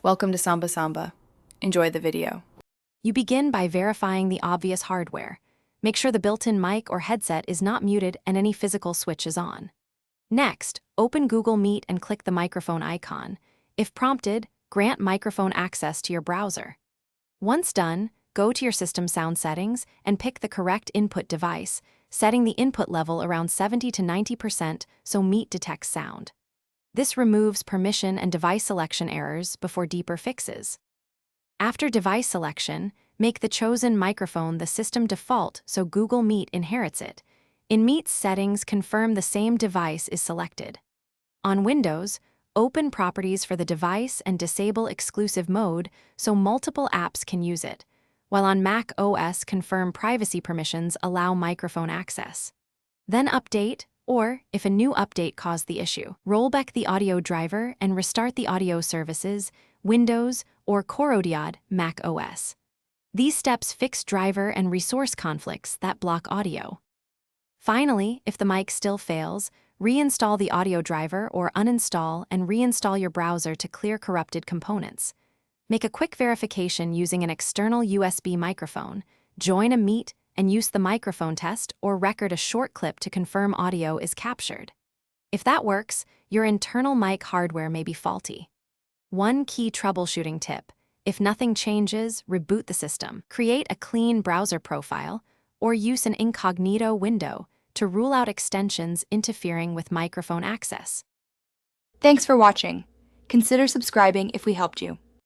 Welcome to Samba Samba. Enjoy the video. You begin by verifying the obvious hardware. Make sure the built-in mic or headset is not muted and any physical switch is on. Next, open Google Meet and click the microphone icon. If prompted, grant microphone access to your browser. Once done, go to your system sound settings and pick the correct input device, setting the input level around 70 to 90% so Meet detects sound. This removes permission and device selection errors before deeper fixes. After device selection, make the chosen microphone the system default so Google Meet inherits it. In Meet's settings, confirm the same device is selected. On Windows, open Properties for the device and disable exclusive mode so multiple apps can use it, while on Mac OS, confirm privacy permissions allow microphone access. Then update, or, if a new update caused the issue, roll back the audio driver and restart the audio services, Windows, or Corodiad, Mac OS. These steps fix driver and resource conflicts that block audio. Finally, if the mic still fails, reinstall the audio driver or uninstall and reinstall your browser to clear corrupted components. Make a quick verification using an external USB microphone, join a Meet, and use the microphone test or record a short clip to confirm audio is captured. If that works, your internal mic hardware may be faulty. One key troubleshooting tip: if nothing changes, reboot the system. Create a clean browser profile or use an incognito window to rule out extensions interfering with microphone access. Thanks for watching. Consider subscribing if we helped you.